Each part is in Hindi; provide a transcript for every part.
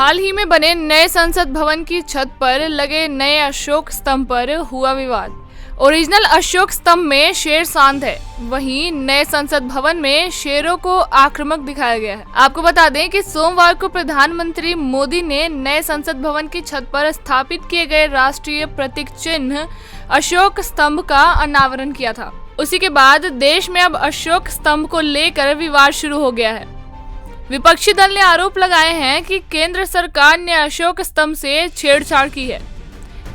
हाल ही में बने नए संसद भवन की छत पर लगे नए अशोक स्तंभ पर हुआ विवाद। ओरिजिनल अशोक स्तंभ में शेर शांत है, वहीं नए संसद भवन में शेरों को आक्रामक दिखाया गया है। आपको बता दें कि सोमवार को प्रधानमंत्री मोदी ने नए संसद भवन की छत पर स्थापित किए गए राष्ट्रीय प्रतीक चिन्ह अशोक स्तंभ का अनावरण किया था। उसी के बाद देश में अब अशोक स्तंभ को लेकर विवाद शुरू हो गया है। विपक्षी दल ने आरोप लगाए हैं कि केंद्र सरकार ने अशोक स्तंभ से छेड़छाड़ की है।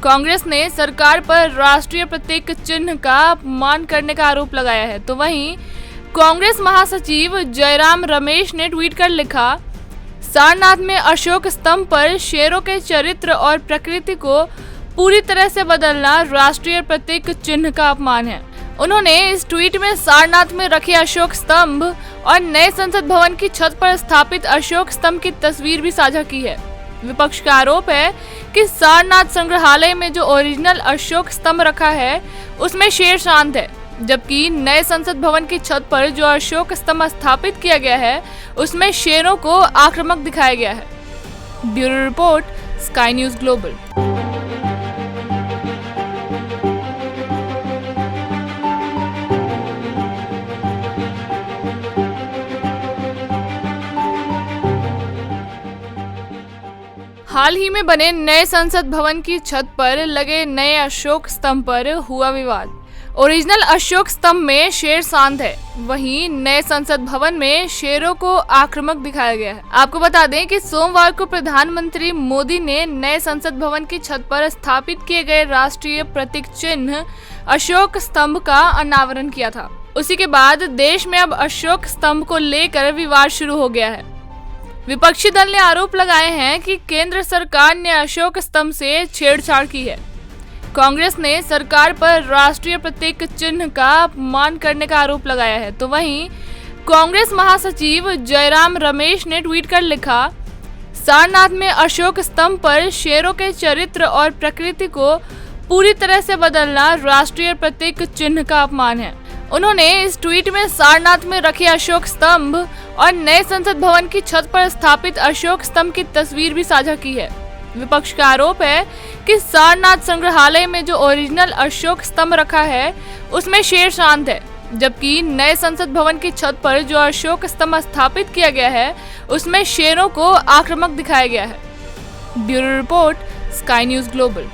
कांग्रेस ने सरकार पर राष्ट्रीय प्रतीक चिन्ह का अपमान करने का आरोप लगाया है, तो वहीं कांग्रेस महासचिव जयराम रमेश ने ट्वीट कर लिखा, सारनाथ में अशोक स्तंभ पर शेरों के चरित्र और प्रकृति को पूरी तरह से बदलना राष्ट्रीय प्रतीक चिन्ह का अपमान है। उन्होंने इस ट्वीट में सारनाथ में रखे अशोक स्तंभ और नए संसद भवन की छत पर स्थापित अशोक स्तंभ की तस्वीर भी साझा की है। विपक्ष का आरोप है कि सारनाथ संग्रहालय में जो ओरिजिनल अशोक स्तंभ रखा है उसमें शेर शांत है, जबकि नए संसद भवन की छत पर जो अशोक स्तंभ स्थापित किया गया है उसमें शेरों को आक्रामक दिखाया गया है। Bureau report, Sky News Global. हाल ही में बने नए संसद भवन की छत पर लगे नए अशोक स्तंभ पर हुआ विवाद। ओरिजिनल अशोक स्तंभ में शेर शांत है, वहीं नए संसद भवन में शेरों को आक्रामक दिखाया गया है। आपको बता दें कि सोमवार को प्रधानमंत्री मोदी ने नए संसद भवन की छत पर स्थापित किए गए राष्ट्रीय प्रतीक चिन्ह अशोक स्तंभ का अनावरण किया था। उसी के बाद देश में अब अशोक स्तंभ को लेकर विवाद शुरू हो गया है। विपक्षी दल ने आरोप लगाए हैं कि केंद्र सरकार ने अशोक स्तंभ से छेड़छाड़ की है। कांग्रेस ने सरकार पर राष्ट्रीय प्रतीक चिन्ह का अपमान करने का आरोप लगाया है, तो वहीं कांग्रेस महासचिव जयराम रमेश ने ट्वीट कर लिखा, सारनाथ में अशोक स्तंभ पर शेरों के चरित्र और प्रकृति को पूरी तरह से बदलना राष्ट्रीय प्रतीक चिन्ह का अपमान है। उन्होंने इस ट्वीट में सारनाथ में रखे अशोक स्तंभ और नए संसद भवन की छत पर स्थापित अशोक स्तंभ की तस्वीर भी साझा की है। विपक्ष का आरोप है कि सारनाथ संग्रहालय में जो ओरिजिनल अशोक स्तंभ रखा है उसमें शेर शांत है, जबकि नए संसद भवन की छत पर जो अशोक स्तंभ स्थापित किया गया है उसमें शेरों को आक्रामक दिखाया गया है। Bureau report, Sky News global.